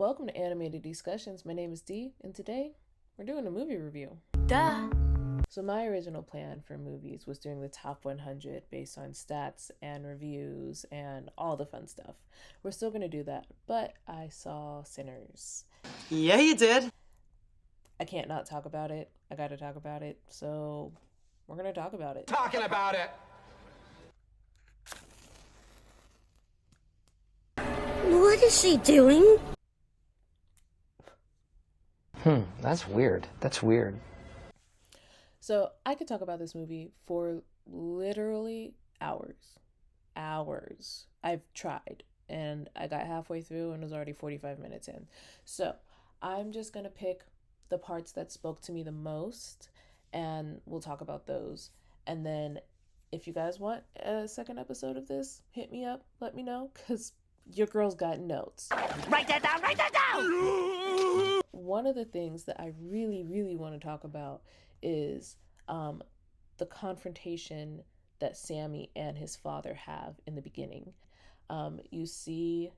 Welcome to Animated Discussions. My name is Dee, and today we're doing a movie review. Duh. So my original plan for movies was doing the top 100 based on stats and reviews and all the fun stuff. We're still going to do that, but I saw Sinners. Yeah, you did. I can't not talk about it. I got to talk about it, so we're going to talk about it. Talking about it. What is she doing? That's weird. So I could talk about this movie for literally hours. I've tried, and I got halfway through and was already 45 minutes in. So I'm just going to pick the parts that spoke to me the most, and we'll talk about those. And then if you guys want a second episode of this, hit me up, let me know, because your girl's got notes. Write that down! One of the things that I really want to talk about is the confrontation that Sammy and his father have in the beginning. You see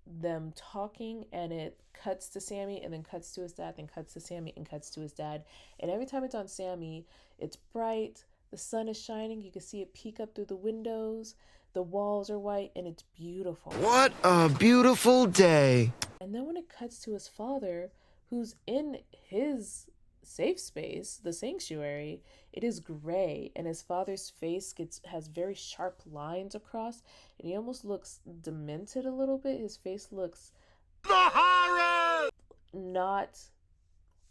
them talking, and it cuts to Sammy and then cuts to his dad, then cuts to Sammy and cuts to his dad. And every time it's on Sammy, it's bright, the sun is shining, you can see it peek up through the windows, the walls are white, and it's beautiful. What a beautiful day. And then when it cuts to his father, who's in his safe space, the sanctuary, it is gray, and his father's face has very sharp lines across, and he almost looks demented a little bit. His face looks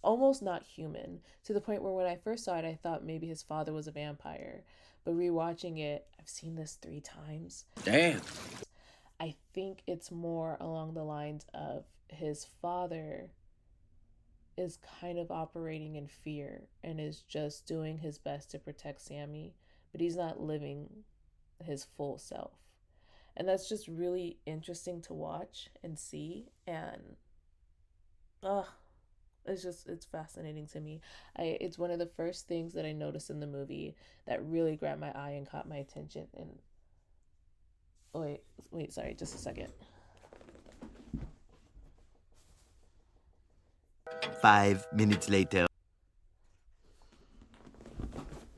almost not human, to the point where when I first saw it, I thought maybe his father was a vampire. But rewatching it, I've seen this 3 times. Damn. I think it's more along the lines of his father is kind of operating in fear and is just doing his best to protect Sammy, but he's not living his full self. And that's just really interesting to watch and see, and it's fascinating to me. It's one of the first things that I noticed in the movie that really grabbed my eye and caught my attention. And wait, sorry, just a second. 5 minutes later.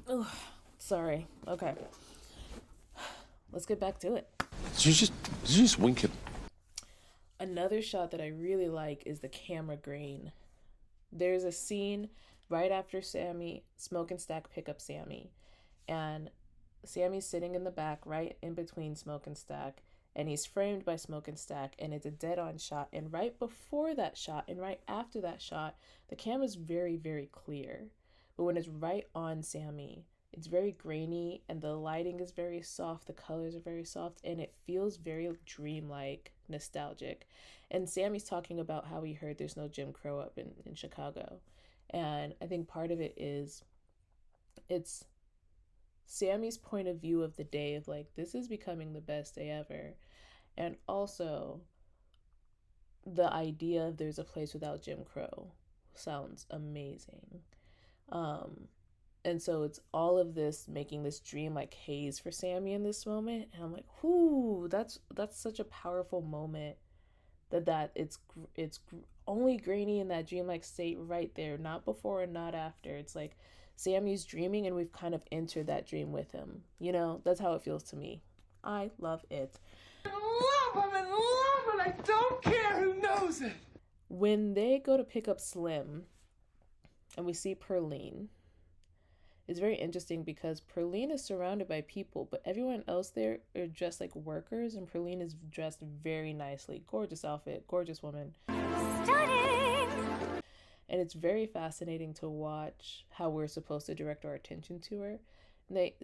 Oh, sorry. Okay. Let's get back to it. Did you just wink at? Another shot that I really like is the camera grain. There's a scene right after Smoke and Stack pick up Sammy, and Sammy's sitting in the back right in between Smoke and Stack, and he's framed by Smoke and Stack, and it's a dead-on shot. And right before that shot and right after that shot, the camera's very, very clear. But when it's right on Sammy, it's very grainy, and the lighting is very soft, the colors are very soft, and it feels very dreamlike, nostalgic. And Sammy's talking about how he heard there's no Jim Crow up in Chicago. And I think part of it is it's Sammy's point of view of the day of like, this is becoming the best day ever. And also the idea of there's a place without Jim Crow sounds amazing. And so it's all of this making this dream like haze for Sammy in this moment. And I'm like, whoo, that's such a powerful moment that it's only grainy in that dreamlike state right there, not before and not after. It's like Sammy's dreaming and we've kind of entered that dream with him. You know, that's how it feels to me. I love it. I love him. I don't care who knows it. When they go to pick up Slim and we see Perline, it's very interesting because Perline is surrounded by people, but everyone else there are dressed like workers, and Perline is dressed very nicely. Gorgeous outfit, gorgeous woman. Stunning! And it's very fascinating to watch how we're supposed to direct our attention to her.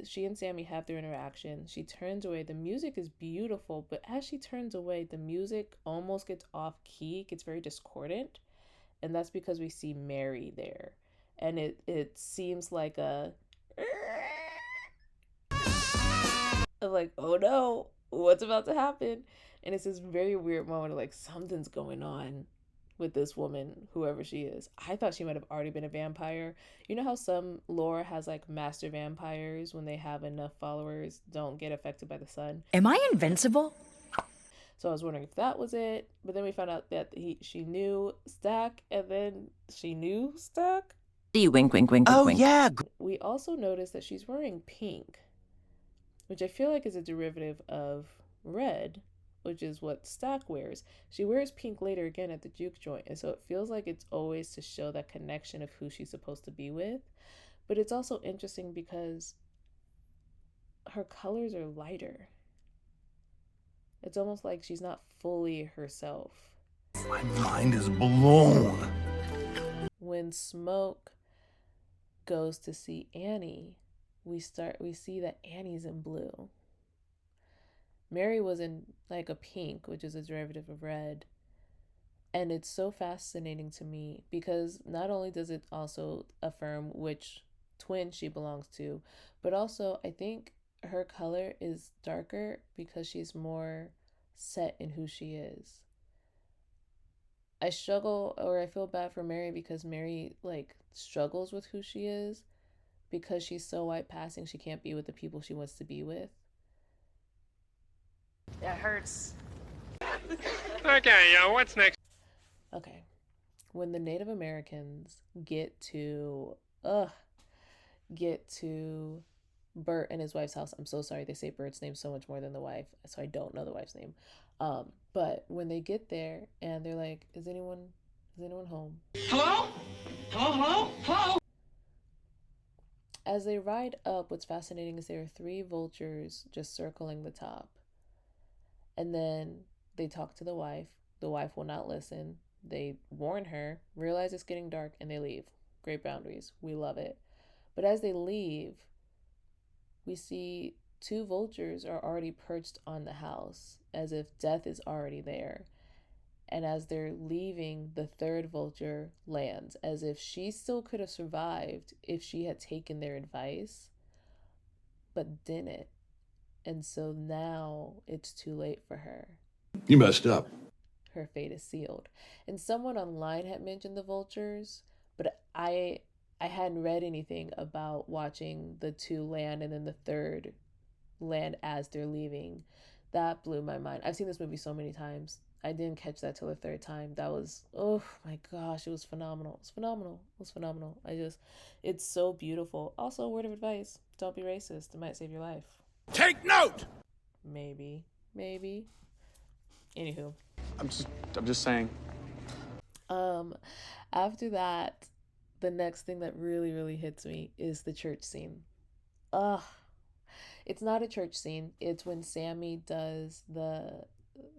She and Sammy have their interaction. She turns away. The music is beautiful, but as she turns away, the music almost gets off key, gets very discordant. And that's because we see Mary there. And it seems like like, oh no, what's about to happen? And it's this very weird moment of like, something's going on with this woman, whoever she is. I thought she might have already been a vampire. You know how some lore has like master vampires, when they have enough followers, don't get affected by the sun? Am I invincible? So I was wondering if that was it. But then we found out that she knew Stack, and then she knew Stack. Wink, wink, wink, Oh, wink. yeah. We also noticed that she's wearing pink, which I feel like is a derivative of red, which is what Stack wears. She wears pink later again at the juke joint, and so it feels like it's always to show that connection of who she's supposed to be with. But it's also interesting because her colors are lighter. It's almost like she's not fully herself. My mind is blown. When Smoke goes to see Annie, we see that Annie's in blue. Mary was in like a pink, which is a derivative of red. And it's so fascinating to me because not only does it also affirm which twin she belongs to, but also I think her color is darker because she's more set in who she is. I struggle, or I feel bad for Mary because Mary like struggles with who she is because she's so white passing she can't be with the people she wants to be with. It hurts. Okay, yo, what's next? Okay. When the Native Americans get to Bert and his wife's house. I'm so sorry, they say Bert's name so much more than the wife, so I don't know the wife's name. But when they get there and they're like, is anyone home? Hello? Hello? As they ride up, what's fascinating is there are 3 vultures just circling the top. And then they talk to the wife. The wife will not listen. They warn her, realize it's getting dark, and they leave. Great boundaries. We love it. But as they leave, we see 2 vultures are already perched on the house, as if death is already there. And as they're leaving, the 3rd vulture lands, as if she still could have survived if she had taken their advice, but didn't. And so now it's too late for her. You messed up. Her fate is sealed. And someone online had mentioned the vultures, but I hadn't read anything about watching the 2 land and then the 3rd land as they're leaving. That blew my mind. I've seen this movie so many times. I didn't catch that till the 3rd time. That was, oh my gosh, it was phenomenal. It was phenomenal. It's so beautiful. Also, a word of advice, don't be racist. It might save your life. Take note! Maybe. Anywho. I'm just saying. After that, the next thing that really, really hits me is the church scene. It's not a church scene. It's when Sammy does the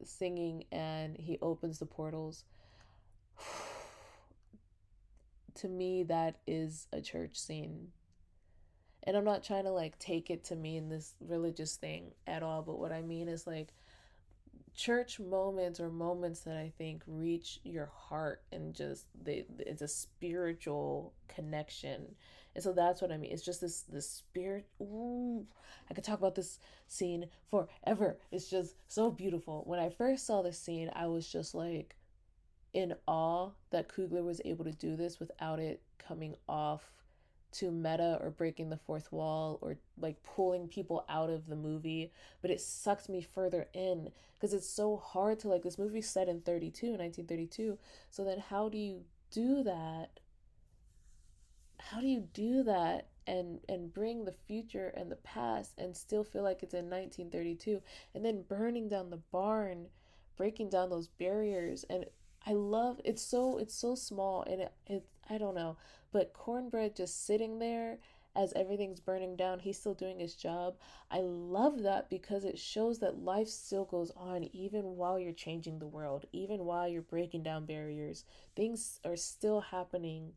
singing and he opens the portals. To me, that is a church scene. And I'm not trying to like take it to mean this religious thing at all, but what I mean is like church moments or moments that I think reach your heart and just it's a spiritual connection. And so that's what I mean. It's just this spirit. Ooh, I could talk about this scene forever. It's just so beautiful. When I first saw this scene, I was just like in awe that Coogler was able to do this without it coming off to meta or breaking the 4th wall or like pulling people out of the movie, but it sucked me further in because it's so hard to like, this movie's set in 1932, so then how do you do that and bring the future and the past and still feel like it's in 1932, and then burning down the barn, breaking down those barriers. And I love it's so small, and it I don't know, but Cornbread just sitting there as everything's burning down, he's still doing his job. I love that because it shows that life still goes on even while you're changing the world, even while you're breaking down barriers. Things are still happening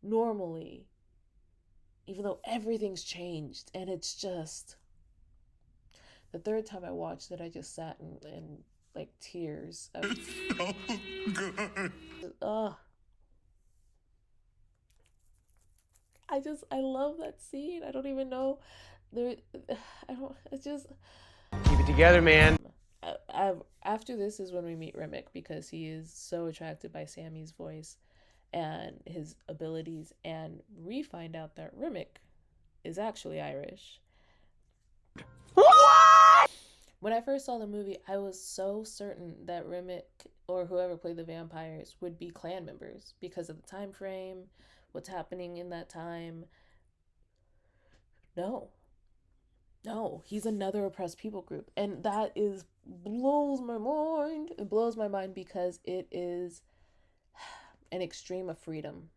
normally, even though everything's changed. And it's just the 3rd time I watched it, I just sat in like tears. It's so good. I love that scene. I don't even know. It's just. Keep it together, man. After this is when we meet Remick because he is so attracted by Sammy's voice and his abilities, and we find out that Remick is actually Irish. What? When I first saw the movie, I was so certain that Remick or whoever played the vampires would be clan members because of the time frame, what's happening in that time. No. No, he's another oppressed people group. And that is blows my mind. It blows my mind because it is an extreme of freedom,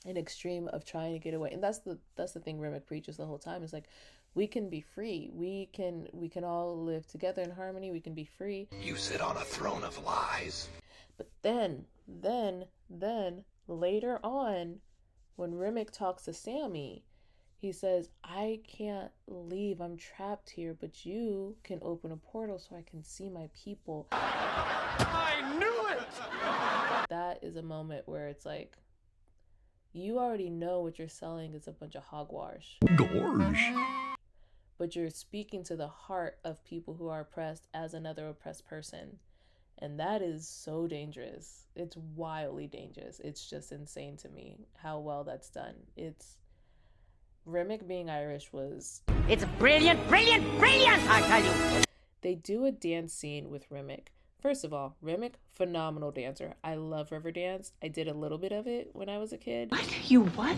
an extreme of trying to get away. And that's the thing Remick preaches the whole time, is like, we can be free. We can all live together in harmony. We can be free. You sit on a throne of lies. But then later on, when Remick talks to Sammy, he says, I can't leave. I'm trapped here, but you can open a portal so I can see my people. I knew it! That is a moment where it's like, you already know what you're selling is a bunch of hogwash. Gorge. But you're speaking to the heart of people who are oppressed as another oppressed person. And that is so dangerous. It's wildly dangerous. It's just insane to me how well that's done. Remick being Irish was... It's brilliant, brilliant, brilliant, I tell you. They do a dance scene with Remick. First of all, Remick, phenomenal dancer. I love Riverdance. I did a little bit of it when I was a kid. What? You what?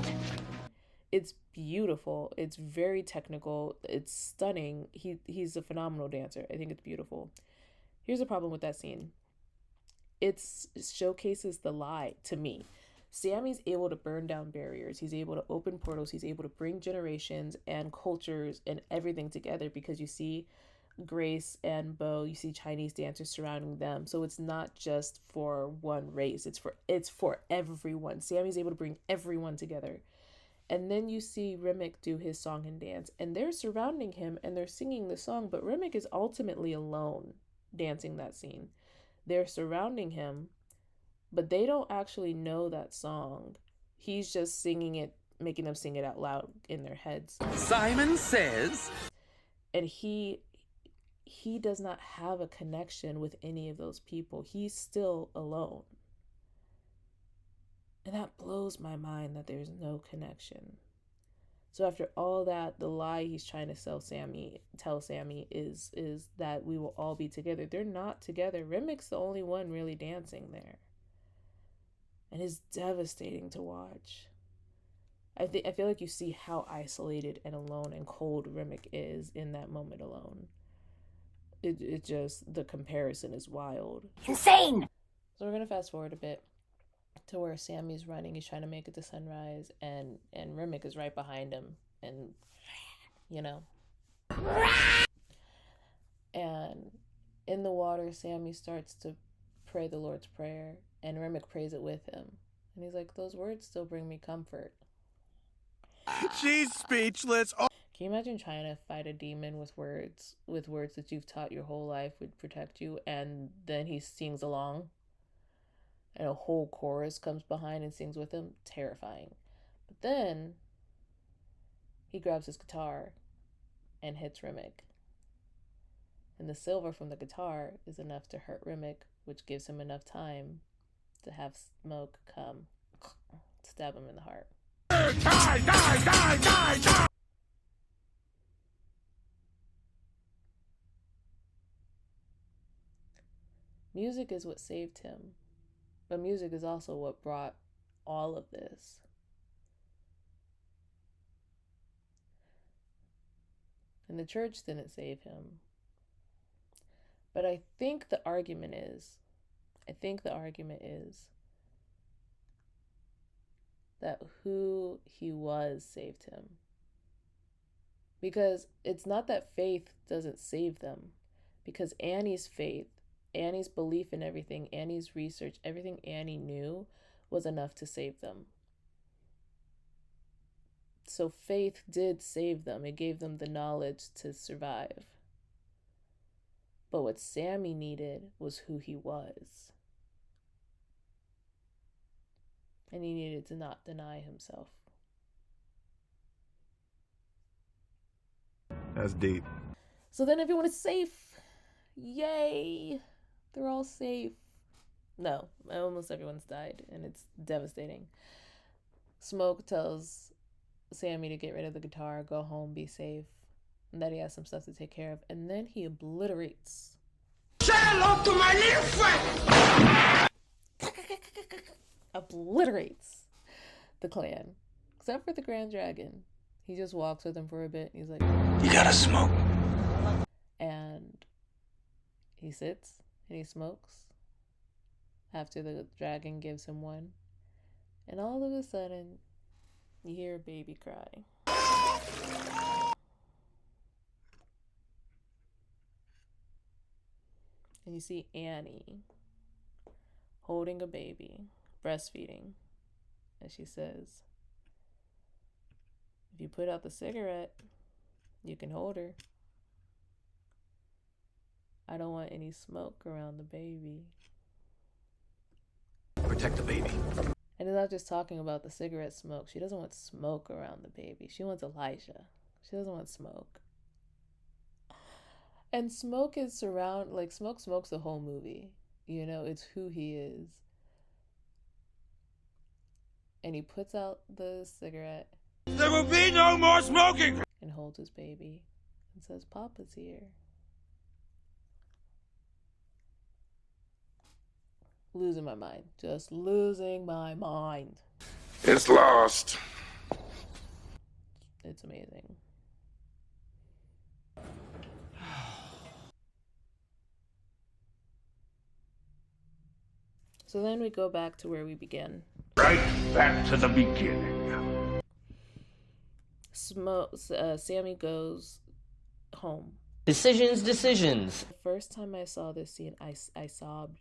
It's beautiful. It's very technical. It's stunning. He's a phenomenal dancer. I think it's beautiful. Here's the problem with that scene. It showcases the lie to me. Sammy's able to burn down barriers. He's able to open portals. He's able to bring generations and cultures and everything together because you see Grace and Bo, you see Chinese dancers surrounding them. So it's not just for one race. It's for everyone. Sammy's able to bring everyone together. And then you see Remick do his song and dance, and they're surrounding him and they're singing the song, but Remick is ultimately alone dancing that scene. They're surrounding him, but they don't actually know that song. He's just singing it, making them sing it out loud in their heads. Simon Says. And he does not have a connection with any of those people. He's still alone. And that blows my mind that there's no connection. So after all that, the lie he's trying to tell Sammy is that we will all be together. They're not together. Remick's the only one really dancing there. And it's devastating to watch. I feel like you see how isolated and alone and cold Remick is in that moment alone. It just, the comparison is wild. Insane! So we're going to fast forward a bit to where Sammy's running. He's trying to make it to sunrise, and Remick is right behind him, and you know. And in the water, Sammy starts to pray the Lord's Prayer, and Remick prays it with him. And he's like, those words still bring me comfort. She's speechless. Oh. Can you imagine trying to fight a demon with words that you've taught your whole life would protect you, and then he sings along? And a whole chorus comes behind and sings with him. Terrifying. But then he grabs his guitar and hits Remick. And the silver from the guitar is enough to hurt Remick, which gives him enough time to have Smoke come stab him in the heart. Die, die, die, die, die. Music is what saved him. But music is also what brought all of this. And the church didn't save him. But I think the argument is that who he was saved him. Because it's not that faith doesn't save them. Because Annie's faith, Annie's belief in everything, Annie's research, everything Annie knew was enough to save them. So faith did save them. It gave them the knowledge to survive. But what Sammy needed was who he was. And he needed to not deny himself. That's deep. So then everyone is safe. Yay! They're all safe. No, almost everyone's died, and it's devastating. Smoke tells Sammy to get rid of the guitar, go home, be safe. and that he has some stuff to take care of. And then he obliterates. Say hello to my little friend! Obliterates the clan. Except for the Grand Dragon. He just walks with him for a bit. He's like, You gotta smoke. and he sits and he smokes after the dragon gives him one. And all of a sudden, you hear a baby cry. And you see Annie holding a baby, breastfeeding. And she says, if you put out the cigarette, you can hold her. I don't want any smoke around the baby. Protect the baby. And it's not just talking about the cigarette smoke. She doesn't want smoke around the baby. She wants Elijah. She doesn't want smoke. And Smoke is Smoke smokes the whole movie. You know, it's who he is. And he puts out the cigarette. There will be no more smoking! And holds his baby and says, Papa's here. Losing my mind. Just losing my mind. It's lost. It's amazing. So then we go back to where we began. Right back to the beginning. Sammy goes home. Decisions. The first time I saw this scene, I sobbed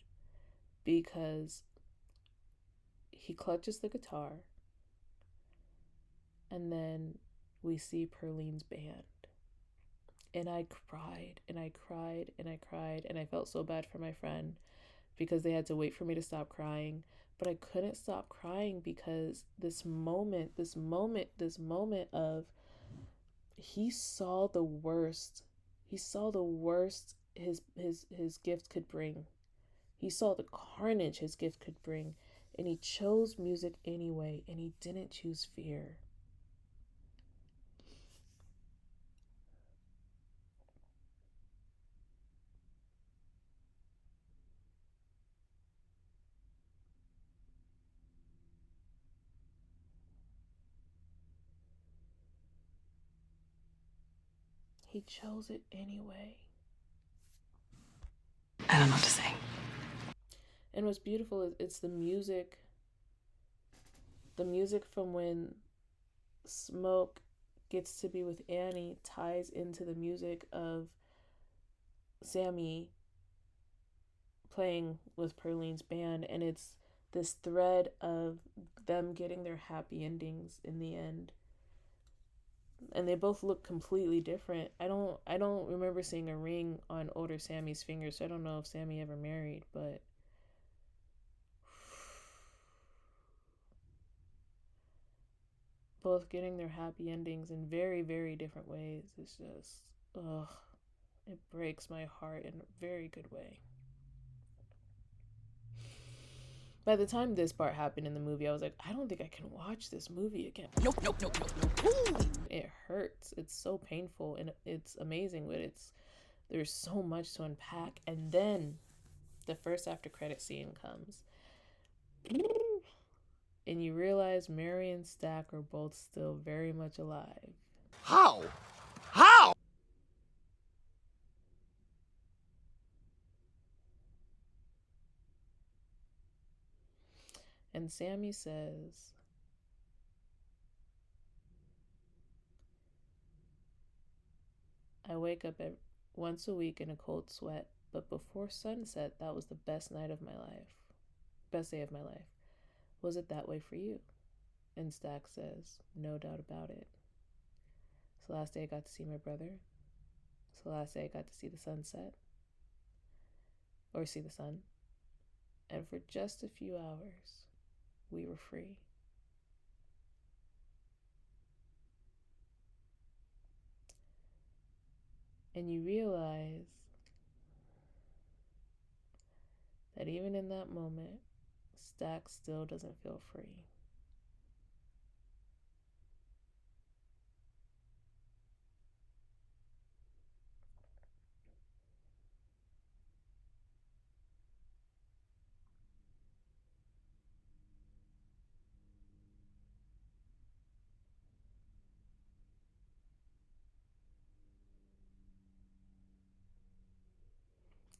because he clutches the guitar and then we see Perline's band. And I cried and I cried and I cried and I felt so bad for my friend because they had to wait for me to stop crying. But I couldn't stop crying because this moment of he saw the worst his gift could bring. He saw the carnage his gift could bring, and he chose music anyway, and he didn't choose fear. He chose it anyway. I don't know what to say. And what's beautiful is it's the music from when Smoke gets to be with Annie ties into the music of Sammy playing with Perline's band, and it's this thread of them getting their happy endings in the end. And they both look completely different. I don't remember seeing a ring on older Sammy's finger, so I don't know if Sammy ever married, but both getting their happy endings in very, very different ways. It's just, it breaks my heart in a very good way. By the time this part happened in the movie, I was like, I don't think I can watch this movie again. Nope. It hurts. It's so painful and it's amazing, but there's so much to unpack. And then the first after credit scene comes. And you realize Mary and Stack are both still very much alive. How? How? And Sammy says, I wake up once a week in a cold sweat, but before sunset, that was the best night of my life. Best day of my life. Was it that way for you? And Stack says, no doubt about it. It's the last day I got to see my brother. It's the last day I got to see the sunset. Or see the sun. And for just a few hours, we were free. And you realize that even in that moment, Stack still doesn't feel free.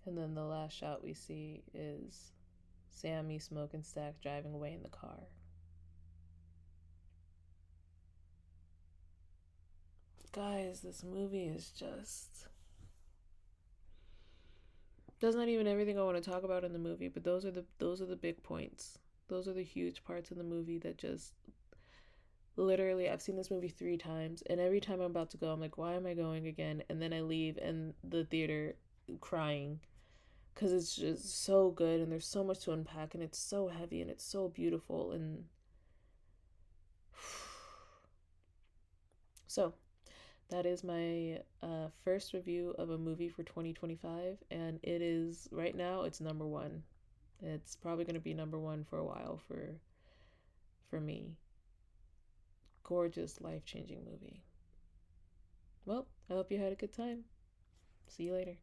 And then the last shot we see is Sammy, Smoke, and Stack driving away in the car. Guys, this movie is just... That's not even everything I want to talk about in the movie, but those are the big points. Those are the huge parts of the movie that just... Literally, I've seen this movie 3 times, and every time I'm about to go, I'm like, why am I going again? And then I leave and the theater crying. Because it's just so good, and there's so much to unpack, and it's so heavy, and it's so beautiful, and... So, that is my first review of a movie for 2025, and it is, right now, it's number 1. It's probably going to be number 1 for a while for me. Gorgeous, life-changing movie. Well, I hope you had a good time. See you later.